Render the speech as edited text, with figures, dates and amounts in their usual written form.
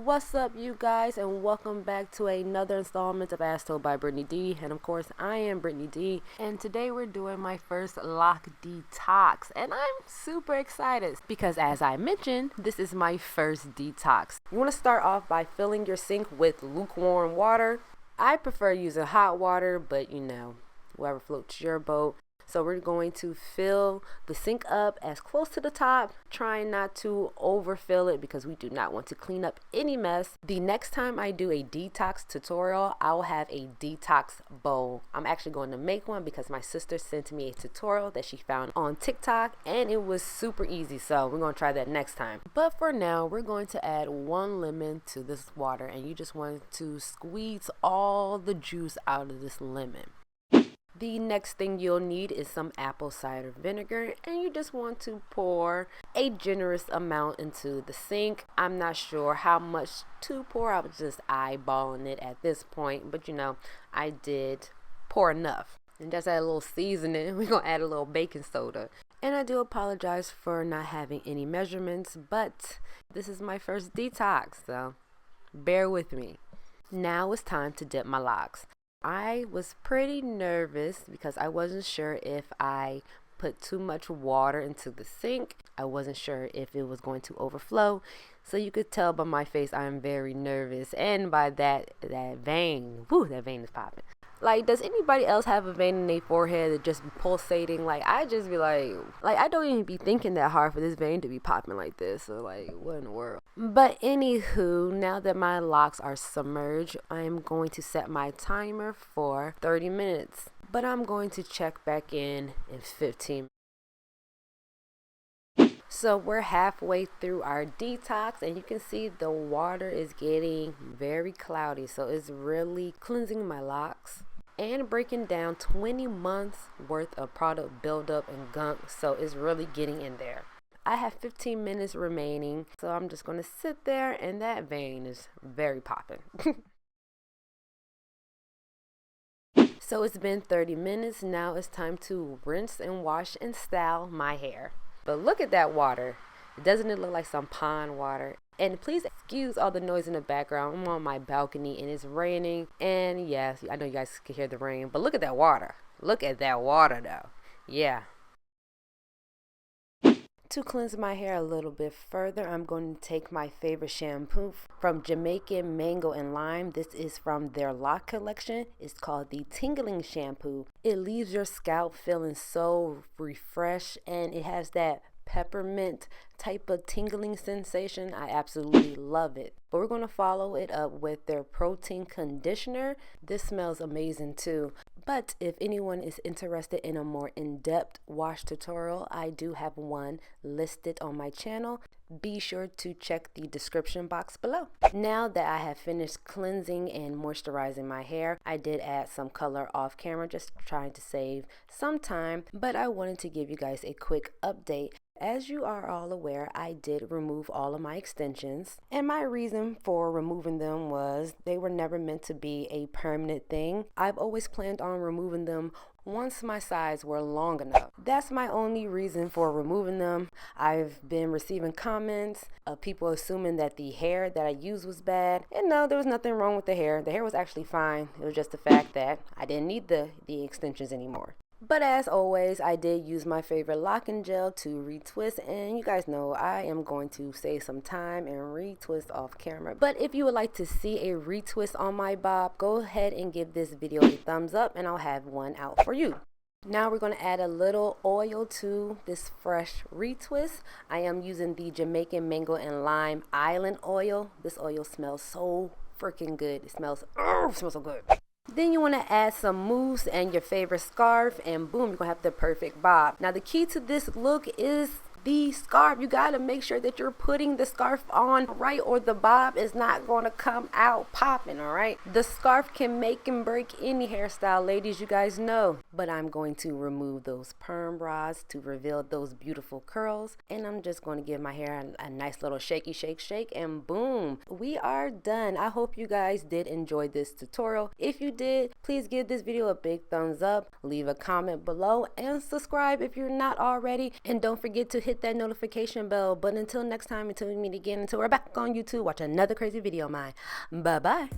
What's up, you guys, and welcome back to another installment of As Told by Brittany D. And of course, I am Brittany D, and today we're doing my first Loc detox, and I'm super excited because, as I mentioned, this is my first detox. You want to start off by filling your sink with lukewarm water. I prefer using hot water, but whoever floats your boat. So we're going to fill the sink up as close to the top, trying not to overfill it because we do not want to clean up any mess. The next time I do a detox tutorial, I will have a detox bowl. I'm actually going to make one because my sister sent me a tutorial that she found on TikTok and it was super easy. So we're going to try that next time. But for now, we're going to add 1 lemon to this water, and you just want to squeeze all the juice out of this lemon. The next thing you'll need is some apple cider vinegar, and you just want to pour a generous amount into the sink. I'm not sure how much to pour. I was just eyeballing it at this point, but I did pour enough. And just add a little seasoning. We're going to add a little baking soda. And I do apologize for not having any measurements, but this is my first detox, so bear with me. Now it's time to dip my locks. I was pretty nervous because I wasn't sure if I put too much water into the sink. I wasn't sure if it was going to overflow. So you could tell by my face I am very nervous, and by that vein, that vein is popping. Like, does anybody else have a vein in their forehead that just be pulsating? Like, I just be like I don't even be thinking that hard for this vein to be popping like this. So like, what in the world? But anywho, now that my locks are submerged, I'm going to set my timer for 30 minutes. But I'm going to check back in 15 minutes. So we're halfway through our detox, and you can see the water is getting very cloudy. So it's really cleansing my locks and breaking down 20 months worth of product buildup and gunk. So it's really getting in there. I have 15 minutes remaining, so I'm just going to sit there, and that vein is very popping. So it's been 30 minutes. Now it's time to rinse and wash and style my hair. But look at that water. Doesn't it look like some pond water? And please excuse all the noise in the background. I'm on my balcony and it's raining. And yes, I know you guys can hear the rain, but look at that water. Look at that water though. Yeah. To cleanse my hair a little bit further, I'm going to take my favorite shampoo from Jamaican Mango and Lime. This is from their Loc collection. It's called the Tingling Shampoo. It leaves your scalp feeling so refreshed, and it has that peppermint type of tingling sensation. I absolutely love it. But we're going to follow it up with their protein conditioner. This smells amazing too. But if anyone is interested in a more in-depth wash tutorial, I do have one listed on my channel. Be sure to check the description box below. Now that I have finished cleansing and moisturizing my hair, I did add some color off camera, just trying to save some time, but I wanted to give you guys a quick update. As you are all aware, I did remove all of my extensions, and my reason for removing them was they were never meant to be a permanent thing. I've always planned on removing them once my sides were long enough. That's my only reason for removing them. I've been receiving comments of people assuming that the hair that I used was bad, and no, there was nothing wrong with the hair. The hair was actually fine. It was just the fact that I didn't need the extensions anymore. But as always, I did use my favorite Loc N Gel to retwist, and you guys know I am going to save some time and retwist off camera. But if you would like to see a retwist on my bob, go ahead and give this video a thumbs up and I'll have one out for you. Now we're going to add a little oil to this fresh retwist. I am using the Jamaican Mango and Lime Island oil. This oil smells so freaking good. It smells so good. Then you want to add some mousse and your favorite scarf, and boom, you're going to have the perfect bob. Now the key to this look is the scarf. You got to make sure that you're putting the scarf on right, or the bob is not going to come out popping. All right, the scarf can make and break any hairstyle, ladies, you guys know. But I'm going to remove those perm rods to reveal those beautiful curls, and I'm just going to give my hair a nice little shake, and boom, we are done. I hope you guys did enjoy this tutorial. If you did, please give this video a big thumbs up, leave a comment below, and subscribe if you're not already, and don't forget to hit hit that notification bell. But until next time, until we meet again, until we're back on YouTube, watch another crazy video of mine. Bye-bye.